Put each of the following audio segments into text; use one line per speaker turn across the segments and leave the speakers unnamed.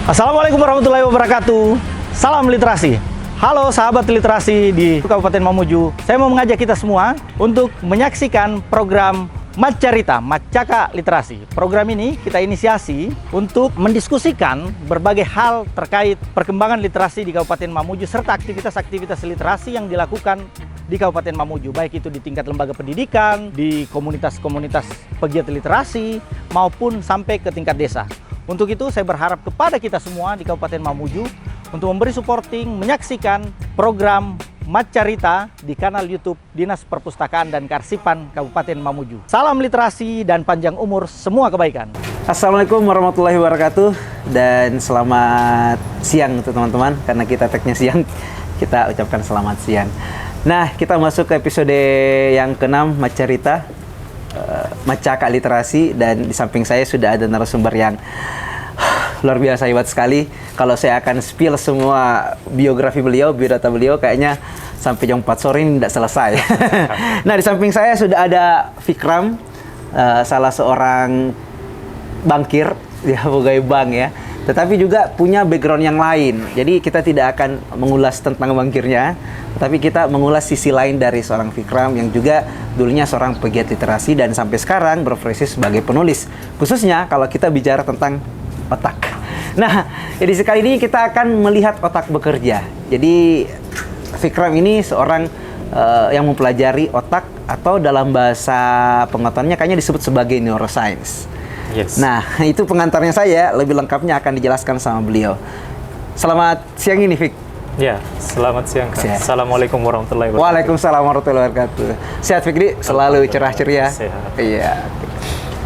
Assalamualaikum warahmatullahi wabarakatuh. Salam literasi. Halo sahabat literasi di Kabupaten Mamuju. Saya mau mengajak kita semua untuk menyaksikan program Macarita, Macaka Literasi. Program ini kita inisiasi untuk mendiskusikan berbagai hal terkait perkembangan literasi di Kabupaten Mamuju serta aktivitas-aktivitas literasi yang dilakukan di Kabupaten Mamuju, baik itu di tingkat lembaga pendidikan, di komunitas-komunitas pegiat literasi, maupun sampai ke tingkat desa. Untuk itu saya berharap kepada kita semua di Kabupaten Mamuju untuk memberi supporting, menyaksikan program Macarita di kanal YouTube Dinas Perpustakaan dan Kearsipan Kabupaten Mamuju. Salam literasi dan panjang umur semua kebaikan.
Assalamualaikum warahmatullahi wabarakatuh dan selamat siang untuk teman-teman. Karena kita tag-nya siang, kita ucapkan selamat siang. Nah, kita masuk ke episode yang ke-6 Macarita, Macaka Literasi, dan di samping saya sudah ada narasumber yang luar biasa hebat sekali. Kalau saya akan spill semua biografi beliau, biodata beliau, kayaknya sampai jam 4 sore ini tidak selesai. Nah, di samping saya sudah ada Fikram, salah seorang bankir, dia pegawai bank ya. Tetapi juga punya background yang lain. Jadi kita tidak akan mengulas tentang bankirnya, tapi kita mengulas sisi lain dari seorang Fikram yang juga dulunya seorang pegiat literasi dan sampai sekarang berprofesi sebagai penulis. Khususnya kalau kita bicara tentang otak. Nah, edisi kali ini kita akan melihat otak bekerja. Jadi Fikram ini seorang yang mempelajari otak, atau dalam bahasa pengetahuannya kayaknya disebut sebagai neuroscience.
Yes.
Nah, itu pengantarnya saya, lebih lengkapnya akan dijelaskan sama beliau. Selamat siang ini, Fik.
Ya, selamat siang, Kak.
Siang.
Assalamualaikum warahmatullahi wabarakatuh.
Waalaikumsalam warahmatullahi wabarakatuh. Sehat, Fikri? Selalu cerah ceria.
Sehat.
Iya.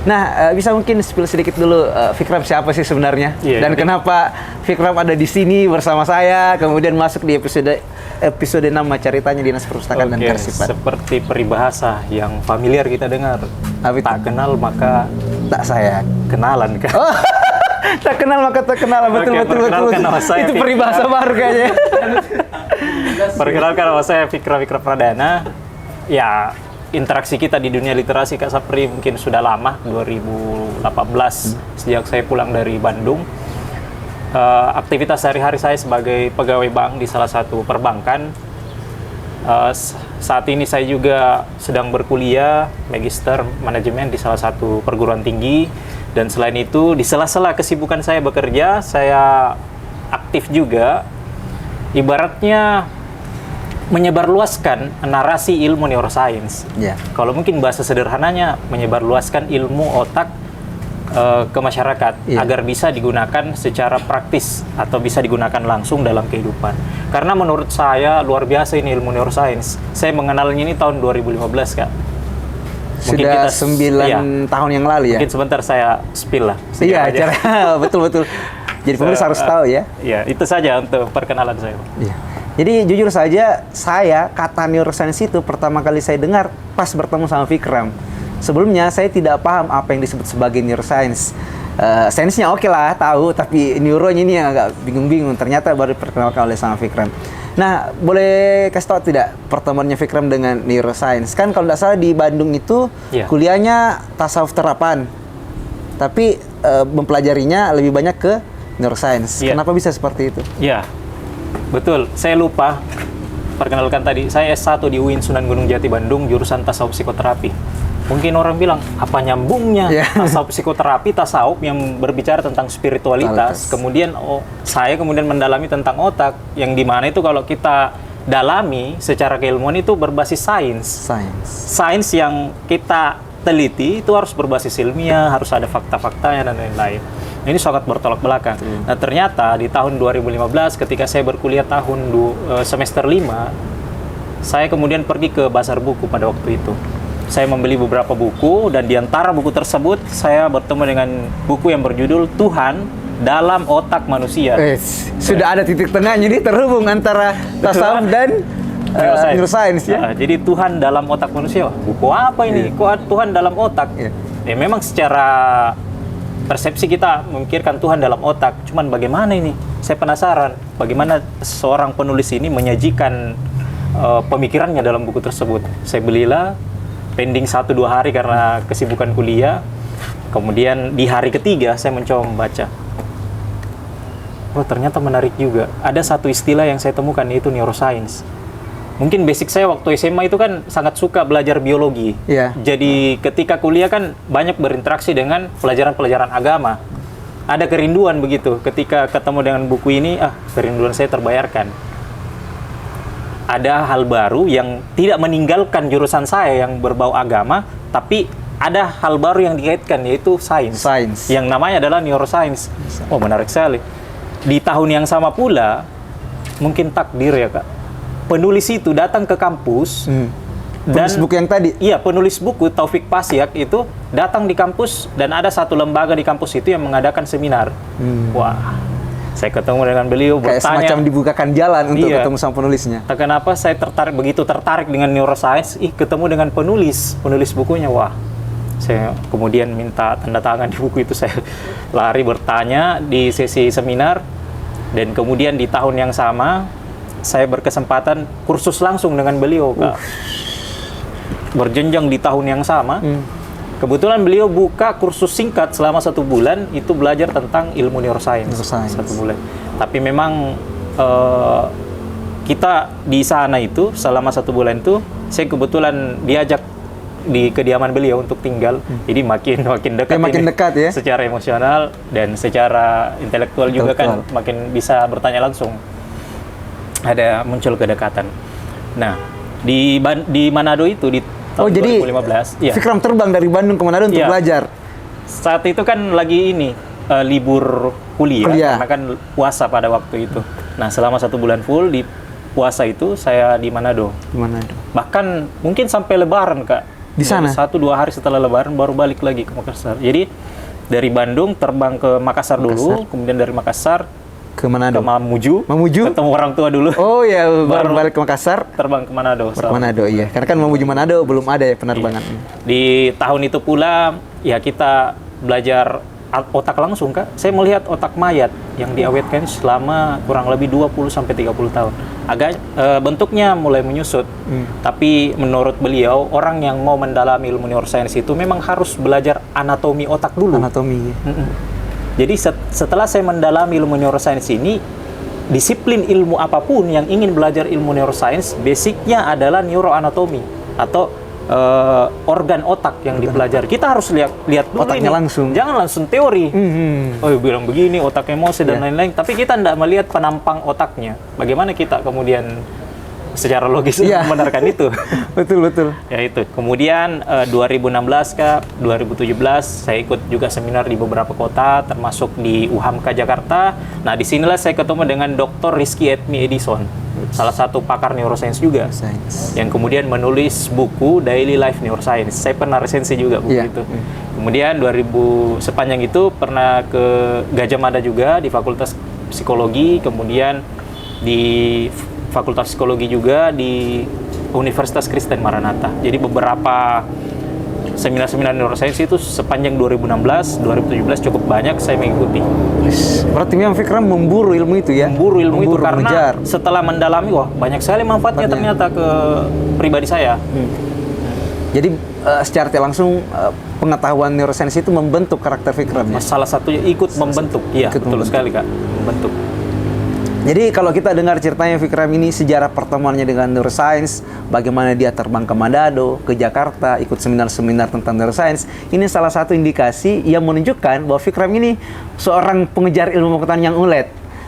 Nah, bisa mungkin spill sedikit dulu, Fikram siapa sih sebenarnya?
Iya,
Dan kenapa Fikram ada di sini bersama saya, kemudian masuk di episode 6 Macaritanya Dinas Perpustakaan dan Kearsipan.
Seperti peribahasa yang familiar kita dengar.
Apa itu?
Tak kenal maka
Tak saya.
kenalan, Kak.
Oh, tak kenal maka tak kenal. Betul,
Oke,
betul, betul.
perkenalkan nama saya,
Itu
Fikram.
peribahasa baru kayaknya.
Perkenalkan nama saya Fikra Pradana. Ya, interaksi kita di dunia literasi, Kak Sapri, mungkin sudah lama, 2018 sejak saya pulang dari Bandung. Aktivitas sehari-hari saya sebagai pegawai bank di salah satu perbankan. Saat ini saya juga sedang berkuliah Magister Manajemen di salah satu perguruan tinggi, dan selain itu di sela-sela kesibukan saya bekerja, saya aktif juga ibaratnya menyebarluaskan narasi ilmu neuroscience.
Ya.
Kalau mungkin bahasa sederhananya, menyebarluaskan ilmu otak ke masyarakat,
Iya.
agar bisa digunakan secara praktis atau bisa digunakan langsung dalam kehidupan. Karena menurut saya luar biasa ini ilmu neuroscience. Saya mengenalnya ini tahun 2015, Kak.
Sudah 9 tahun yang lalu ya?
Mungkin sebentar saya spill lah.
Iya,
sedikit aja.
betul-betul. Jadi penulis harus tahu ya.
Ya, itu saja untuk perkenalan saya.
Iya. Jadi jujur saja, kata neuroscience itu pertama kali saya dengar pas bertemu sama Fikram. Sebelumnya saya tidak paham apa yang disebut sebagai neuroscience. Sainsnya oke lah, tahu, tapi neuronya ini yang agak bingung-bingung. Ternyata baru diperkenalkan oleh sama Fikram. Nah, boleh kasih tahu tidak pertemuannya Fikram dengan neuroscience? Kan kalau tidak salah di Bandung itu kuliahnya tasawuf terapan, tapi mempelajarinya lebih banyak ke neuroscience. Kenapa bisa seperti itu?
Ya, betul. Saya lupa perkenalkan tadi. Saya S1 di UIN Sunan Gunung Jati Bandung, jurusan tasawuf psikoterapi. Mungkin orang bilang, apa nyambungnya tasawuf psikoterapi, tasawuf yang berbicara tentang spiritualitas. Kemudian saya kemudian mendalami tentang otak, yang dimana itu kalau kita dalami secara keilmuan itu berbasis sains. Sains yang kita teliti itu harus berbasis ilmiah, harus ada fakta-faktanya dan lain-lain. Ini sangat bertolak belakang. Nah, ternyata di tahun 2015 ketika saya berkuliah semester 5, saya kemudian pergi ke Pasar Buku pada waktu itu. Saya membeli beberapa buku, dan di antara buku tersebut saya bertemu dengan buku yang berjudul Tuhan dalam Otak Manusia.
Sudah ada titik tengahnya, ini terhubung antara tasawuf dan neuroscience ya.
Jadi Tuhan dalam Otak Manusia. Buku apa ini? Kok Tuhan dalam otak? Ya memang secara persepsi kita memikirkan Tuhan dalam otak. Cuman bagaimana ini? Saya penasaran bagaimana seorang penulis ini menyajikan pemikirannya dalam buku tersebut. Saya belilah, pending 1-2 hari karena kesibukan kuliah. Kemudian di hari ketiga saya mencoba membaca. oh ternyata menarik juga. Ada satu istilah yang saya temukan, yaitu neuroscience. Mungkin basic saya waktu SMA itu kan sangat suka belajar biologi.
Iya.
Jadi ketika kuliah kan banyak berinteraksi dengan pelajaran-pelajaran agama. Ada kerinduan begitu. Ketika ketemu dengan buku ini, kerinduan saya terbayarkan. Ada hal baru yang tidak meninggalkan jurusan saya yang berbau agama, tapi ada hal baru yang dikaitkan, yaitu sains. Yang namanya adalah neuroscience. Oh, menarik sekali. Di tahun yang sama pula, mungkin takdir ya, Kak. Penulis itu datang ke kampus
penulis buku yang tadi?
Iya, penulis buku Taufik Pasyak itu datang di kampus dan ada satu lembaga di kampus itu yang mengadakan seminar. Wah, saya ketemu dengan beliau,
kayak
bertanya.
semacam dibukakan jalan untuk ketemu sama penulisnya.
Kenapa saya begitu tertarik dengan neuroscience? Ketemu dengan penulis bukunya. Wah, saya kemudian minta tanda tangan di buku itu. Saya lari bertanya di sesi seminar dan kemudian di tahun yang sama saya berkesempatan kursus langsung dengan beliau, Kak. Berjenjang di tahun yang sama. Kebetulan beliau buka kursus singkat selama 1 bulan, itu belajar tentang ilmu neuroscience. 1 bulan. Tapi memang kita di sana itu selama 1 bulan itu, saya kebetulan diajak di kediaman beliau untuk tinggal. Jadi makin dekat.
Makin dekat ya.
Secara emosional dan secara intelektual juga kan makin bisa bertanya langsung. Ada muncul kedekatan. Nah, di Manado itu di tahun 2015.
Jadi Fikram terbang dari Bandung ke Manado untuk belajar.
Saat itu kan lagi libur kuliah karena kan puasa pada waktu itu. Nah, selama 1 bulan full di puasa itu saya di Manado. Bahkan mungkin sampai Lebaran, Kak.
Di sana?
1-2 hari setelah Lebaran baru balik lagi ke Makassar. Jadi dari Bandung terbang ke Makassar dulu, kemudian dari Makassar
ke Manado.
Ke Mamuju.
Ketemu
orang tua dulu.
Oh ya, baru balik ke Makassar.
Terbang ke Manado.
Iya. Karena kan Mamuju Manado belum ada ya penerbangan.
Iya. Di tahun itu pula, ya kita belajar otak langsung, Kak. Saya melihat otak mayat yang diawetkan selama kurang lebih 20-30 tahun. Agak bentuknya mulai menyusut. Tapi menurut beliau, orang yang mau mendalami ilmu neuroscience itu memang harus belajar anatomi otak dulu. Jadi setelah saya mendalami ilmu neuroscience ini, disiplin ilmu apapun yang ingin belajar ilmu neuroscience, basicnya adalah neuroanatomi atau organ otak yang dipelajari. Kita harus lihat dulu
otaknya
ini.
langsung.
Jangan langsung teori. Oh, bilang begini, otak emosi dan lain-lain. Tapi kita tidak melihat penampang otaknya. Bagaimana kita kemudian secara logis membenarkan itu.
Betul.
Ya itu. Kemudian 2016 Kak, 2017 saya ikut juga seminar di beberapa kota, termasuk di UHAMKA Jakarta. Nah, disinilah saya ketemu dengan Dr. Rizky Edmi Edison, salah satu pakar neuroscience juga, yang kemudian menulis buku Daily Life Neuroscience. Saya pernah resensi juga buku itu. Kemudian sepanjang itu pernah ke Gajah Mada juga di Fakultas Psikologi, kemudian di Fakultas Psikologi juga di Universitas Kristen Maranatha. Jadi beberapa seminar-seminar neuroscience itu sepanjang 2016, 2017 cukup banyak saya mengikuti.
Berarti memang Fikram memburu ilmu itu ya?
Memburu ilmu itu karena setelah mendalami, wah banyak sekali manfaatnya ternyata ke pribadi saya.
Jadi secara tidak langsung pengetahuan neuroscience itu membentuk karakter Fikram ya?
Salah satunya ikut membentuk. Iya, betul sekali Kak, membentuk.
Jadi kalau kita dengar ceritanya Fikram ini, sejarah pertemuannya dengan neuroscience, bagaimana dia terbang ke Manado, ke Jakarta, ikut seminar-seminar tentang neuroscience, ini salah satu indikasi yang menunjukkan bahwa Fikram ini seorang pengejar ilmu pengetahuan yang ulet.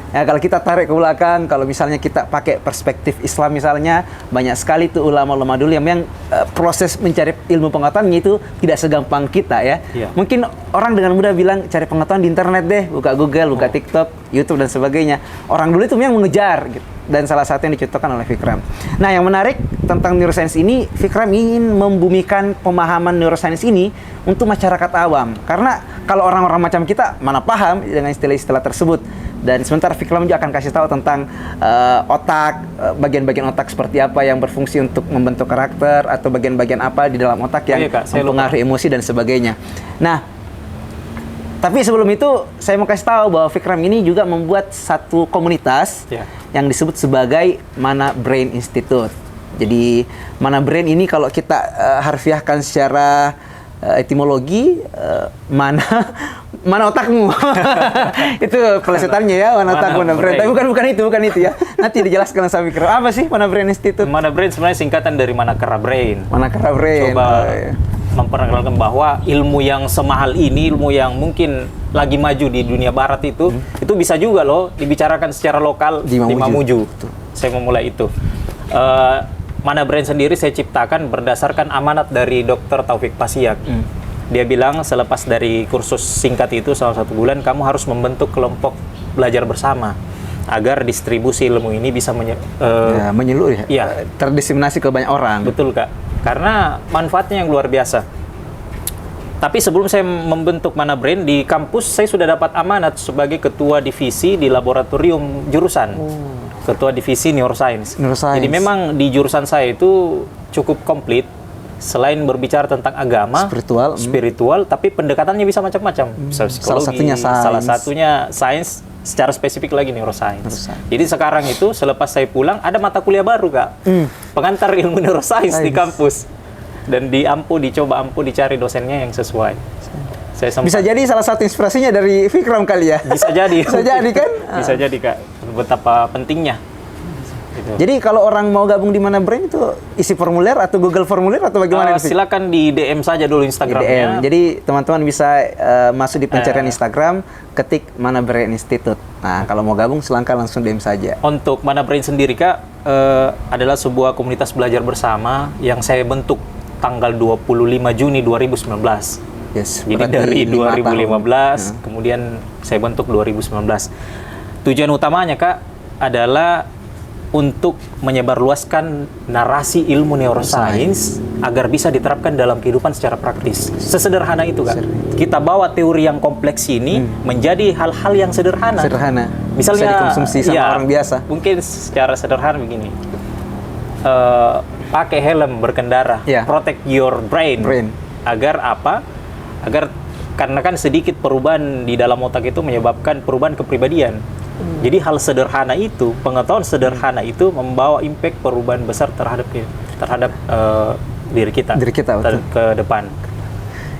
Ya, kalau kita tarik ke belakang, kalau misalnya kita pakai perspektif Islam misalnya, banyak sekali tuh ulama-ulama dulu yang memang proses mencari ilmu pengetahuannya itu tidak segampang kita ya. Mungkin orang dengan mudah bilang cari pengetahuan di internet deh, buka Google, buka TikTok, YouTube dan sebagainya. Orang dulu itu memang mengejar gitu. Dan salah satu yang dicontohkan oleh Fikram. Nah, yang menarik tentang neuroscience ini, Fikram ingin membumikan pemahaman neuroscience ini untuk masyarakat awam. Karena kalau orang-orang macam kita mana paham dengan istilah-istilah tersebut. Dan sementara Fikram juga akan kasih tahu tentang otak, bagian-bagian otak seperti apa yang berfungsi untuk membentuk karakter, atau bagian-bagian apa di dalam otak yang mempengaruhi emosi dan sebagainya. Nah, tapi sebelum itu saya mau kasih tahu bahwa Fikram ini juga membuat satu komunitas yang disebut sebagai Mana Brain Institute. Jadi Mana Brain ini kalau kita harfiahkan secara etimologi mana otakmu. Itu pelesetannya ya, mana otak, mana brain. Tapi bukan itu ya. Nanti dijelaskan sama Fikram. Apa sih Mana Brain Institute?
Mana Brain sebenarnya singkatan dari Manakara Brain.
Manakara Brain.
Coba
iya.
memperkenalkan bahwa ilmu yang semahal ini, ilmu yang mungkin lagi maju di dunia barat itu bisa juga loh dibicarakan secara lokal di Mamuju. Saya memulai itu. Mana Brain sendiri saya ciptakan berdasarkan amanat dari Dr. Taufik Pasiak. Dia bilang selepas dari kursus singkat itu selama 1 bulan, kamu harus membentuk kelompok belajar bersama agar distribusi ilmu ini bisa
menyeluruh ya, terdiseminasi ke banyak orang.
Betul Kak, karena manfaatnya yang luar biasa. Tapi sebelum saya membentuk Mana Brain di kampus, saya sudah dapat amanat sebagai ketua divisi di laboratorium jurusan. Ketua divisi neuroscience. Jadi memang di jurusan saya itu cukup komplit. Selain berbicara tentang agama, spiritual, tapi pendekatannya bisa macam-macam. Bisa psikologi, salah satunya sains, secara spesifik lagi neuroscience. Jadi sekarang itu selepas saya pulang ada mata kuliah baru Kak, pengantar ilmu neuroscience di kampus. Dan dicoba dicari dosennya yang sesuai.
Bisa jadi salah satu inspirasinya dari Fikram kali ya?
Bisa jadi.
Bisa jadi kan?
Bisa jadi Kak, betapa pentingnya. Gitu.
Jadi kalau orang mau gabung di Mana Brain itu isi formulir atau Google formulir atau bagaimana?
Silakan di DM saja dulu Instagramnya.
Jadi teman-teman bisa masuk di pencarian Instagram, ketik Mana Brain Institute. Nah kalau mau gabung silahkan langsung DM saja.
Untuk Mana Brain sendiri Kak, adalah sebuah komunitas belajar bersama yang saya bentuk tanggal 25 Juni 2019. Jadi dari 2015, kemudian saya bentuk 2019. Tujuan utamanya Kak adalah untuk menyebarluaskan narasi ilmu neuroscience agar bisa diterapkan dalam kehidupan secara praktis. Sesederhana itu Kak. Kita bawa teori yang kompleks ini menjadi hal-hal yang sederhana. Misalnya
bisa dikonsumsi sama orang biasa.
Mungkin secara sederhana begini. Pakai helm berkendara, protect your brain. Agar apa? Karena kan sedikit perubahan di dalam otak itu menyebabkan perubahan kepribadian. Jadi hal sederhana itu, pengetahuan sederhana itu membawa impact perubahan besar terhadap diri kita ke depan.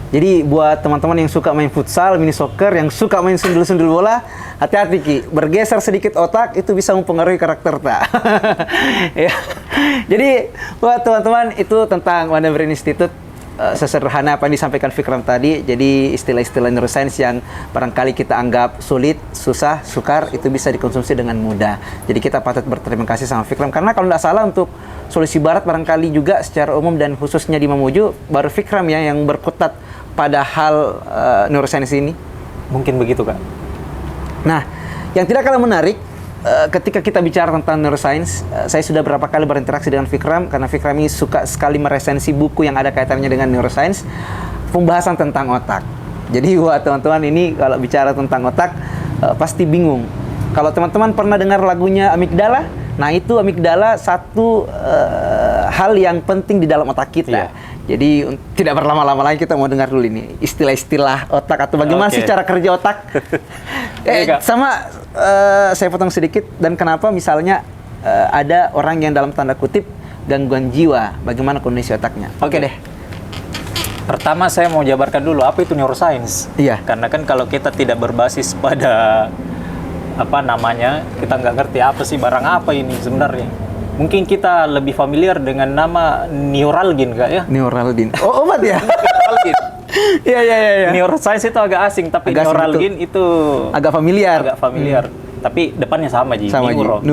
Jadi buat teman-teman yang suka main futsal, mini soccer, yang suka main sundul-sundul bola, hati-hati Ki, bergeser sedikit otak itu bisa mempengaruhi karakter tak. Ya. Jadi buat teman-teman itu tentang Mana Brain Institute. Sesederhana apa yang disampaikan Fikram tadi. Jadi istilah-istilah neuroscience yang barangkali kita anggap sulit, susah, sukar, itu bisa dikonsumsi dengan mudah. Jadi kita patut berterima kasih sama Fikram, karena kalau tidak salah untuk solusi barat barangkali juga secara umum dan khususnya di Mamuju baru Fikram ya yang berkutat pada hal neuroscience ini.
Mungkin begitu Kak.
Nah, yang tidak kalah menarik ketika kita bicara tentang neuroscience, saya sudah berapa kali berinteraksi dengan Fikram, karena Fikram ini suka sekali meresensi buku yang ada kaitannya dengan neuroscience, pembahasan tentang otak. Jadi buat teman-teman ini kalau bicara tentang otak, pasti bingung. Kalau teman-teman pernah dengar lagunya Amigdala, nah itu amigdala satu hal yang penting di dalam otak kita. Jadi tidak berlama-lama lagi kita mau dengar dulu ini istilah-istilah otak atau bagaimana sih cara kerja otak. Saya potong sedikit, dan kenapa misalnya ada orang yang dalam tanda kutip gangguan jiwa, bagaimana kondisi otaknya. Oke deh.
Pertama saya mau jabarkan dulu apa itu neuroscience. Karena kan kalau kita tidak berbasis pada kita nggak ngerti apa sih barang apa ini sebenarnya. Mungkin kita lebih familiar dengan nama neuralgin Kak ya.
Neuralgin. Oh, obat ya?
Neuralgin.
Iya.
Neuroscience itu agak asing, tapi neuralgin itu
agak familiar.
Tapi depannya sama Ji.
Sama neuro.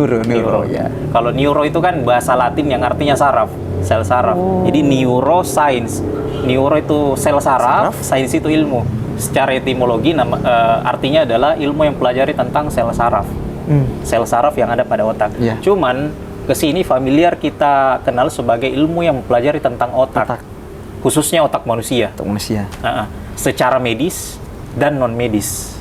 Ya.
Kalau neuro itu kan bahasa Latin yang artinya saraf, sel saraf. Jadi neuroscience. Neuro itu sel saraf, sains itu ilmu. Secara etimologi artinya adalah ilmu yang pelajari tentang sel saraf. Sel saraf yang ada pada otak. Cuman kesini familiar kita kenal sebagai ilmu yang mempelajari tentang otak. Khususnya otak manusia. Secara medis dan non medis.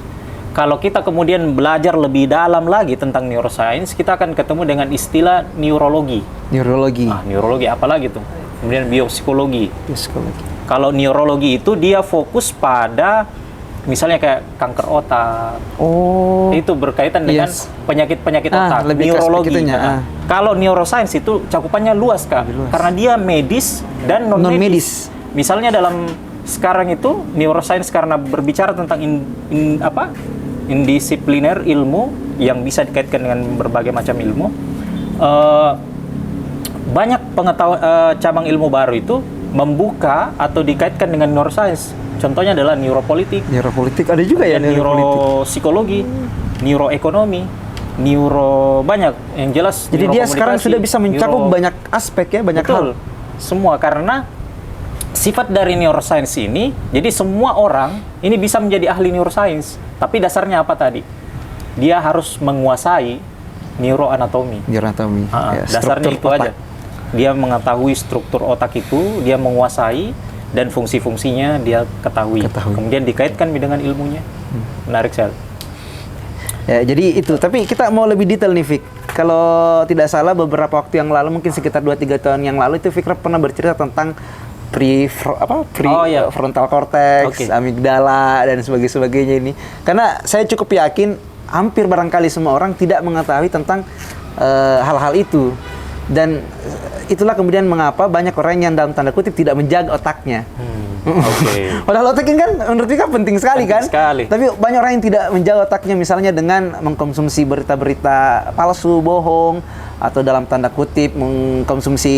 Kalau kita kemudian belajar lebih dalam lagi tentang neuroscience, kita akan ketemu dengan istilah neurologi. Neurologi apalagi tuh? Kemudian biopsikologi. Kalau neurologi itu dia fokus pada misalnya kayak kanker otak. Itu berkaitan dengan penyakit-penyakit otak, neurologi. Kalau neuroscience itu cakupannya luas Kak, karena dia medis dan non-medis. Misalnya dalam sekarang itu neuroscience karena berbicara tentang indisipliner ilmu yang bisa dikaitkan dengan berbagai macam ilmu. Banyak pengetahuan cabang ilmu baru itu membuka atau dikaitkan dengan neuroscience. Contohnya adalah neuropolitik.
Neuropolitik ada juga ya,
neuropsikologi, neuroekonomi, banyak yang jelas.
Jadi dia sekarang sudah bisa mencakup banyak aspek ya, banyak
betul,
hal.
Semua karena sifat dari neuroscience ini, jadi semua orang ini bisa menjadi ahli neuroscience. Tapi dasarnya apa tadi? Dia harus menguasai neuroanatomi.
Neuroanatomi.
Ya, dasarnya itu aja. Dia mengetahui struktur otak itu, dia menguasai, dan fungsi-fungsinya dia ketahui. Kemudian dikaitkan dengan ilmunya. Menarik sekali.
Ya, jadi itu. Tapi kita mau lebih detail nih, Fik. Kalau tidak salah beberapa waktu yang lalu, mungkin sekitar 2-3 tahun yang lalu, itu Fikra pernah bercerita tentang frontal cortex, amigdala, dan sebagainya ini. Karena saya cukup yakin hampir barangkali semua orang tidak mengetahui tentang hal-hal itu. Dan itulah kemudian mengapa banyak orang yang dalam tanda kutip tidak menjaga otaknya. Padahal otak ini kan menurut kita penting sekali kan? Tapi banyak orang yang tidak menjaga otaknya, misalnya dengan mengkonsumsi berita-berita palsu, bohong, atau dalam tanda kutip mengkonsumsi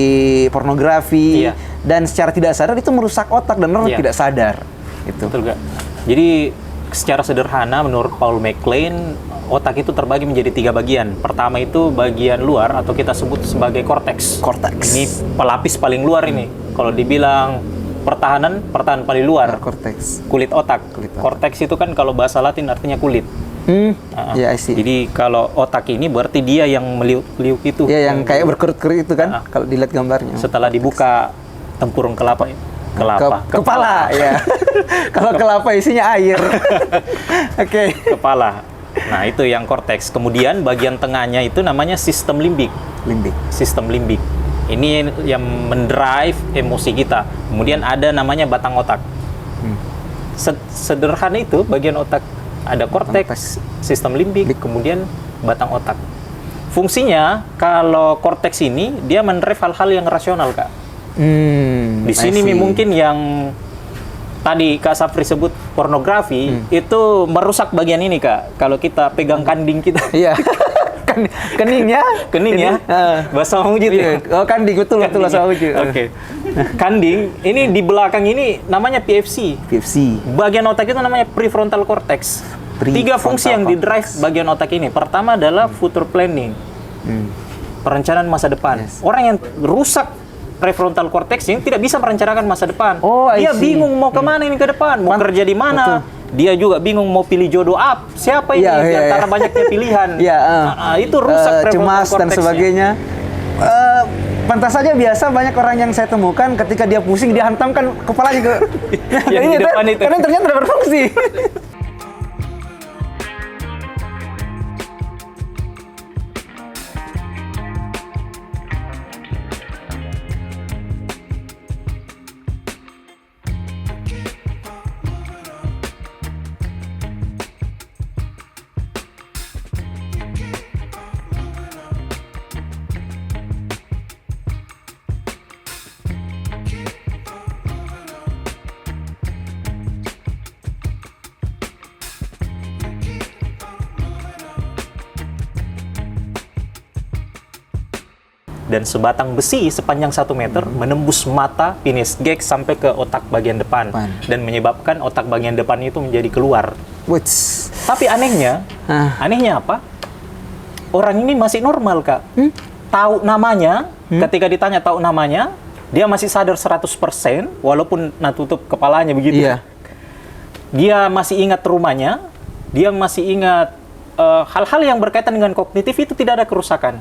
pornografi, dan secara tidak sadar itu merusak otak dan orang tidak sadar. Itu.
Betul gak? Jadi secara sederhana menurut Paul MacLean, otak itu terbagi menjadi 3 bagian. Pertama itu bagian luar atau kita sebut sebagai korteks. Ini pelapis paling luar ini. Kalau dibilang pertahanan paling luar.
Korteks.
Kulit otak. Korteks itu kan kalau bahasa Latin artinya kulit.
Ya, I see.
Jadi kalau otak ini berarti dia yang meliuk-liuk itu.
Ya, yang kayak berkerut-kerut itu kan, kalau dilihat gambarnya.
Setelah dibuka tempurung kelapa.
Kepala, ya. Kalau kelapa isinya air. Oke.
Kepala. Nah, itu yang korteks. Kemudian bagian tengahnya itu namanya sistem limbik. Sistem limbik. Ini yang mendrive emosi kita. Kemudian ada namanya batang otak. Sederhana itu bagian otak. Ada korteks, sistem limbik, kemudian batang otak. Fungsinya, kalau korteks ini, dia mendrive hal-hal yang rasional, Kak. Di sini mungkin yang tadi Kak Safri sebut pornografi, itu merusak bagian ini, Kak. Kalau kita pegang kanding kita.
Iya. Kening ya?
Bahasa Mamuju.
Oh, kanding, betul bahasa Mamuju.
Oke. Kanding, ini di belakang ini namanya PFC. Bagian otak itu namanya prefrontal cortex. 3 fungsi yang di-drive bagian otak ini. Pertama adalah future planning. Perencanaan masa depan. Orang yang rusak prefrontal cortex ini tidak bisa merencanakan masa depan. Dia bingung mau kemana ini ke depan, mau kerja di mana. Dia juga bingung mau pilih jodoh siapa ini di antara banyaknya pilihan. Itu rusak prefrontal
cemas dan sebagainya. Pantas saja biasa banyak orang yang saya temukan ketika dia pusing dia hantamkan kepalanya ke
yang di depan itu.
Karena ternyata tidak berfungsi.
Dan sebatang besi sepanjang 1 meter menembus mata penis gag sampai ke otak bagian depan dan menyebabkan otak bagian depan itu menjadi keluar. Tapi anehnya apa? Orang ini masih normal, Kak. Tahu namanya, ketika ditanya tahu namanya, dia masih sadar 100% walaupun tutup kepalanya begitu. Dia masih ingat rumahnya, dia masih ingat hal-hal yang berkaitan dengan kognitif itu tidak ada kerusakan.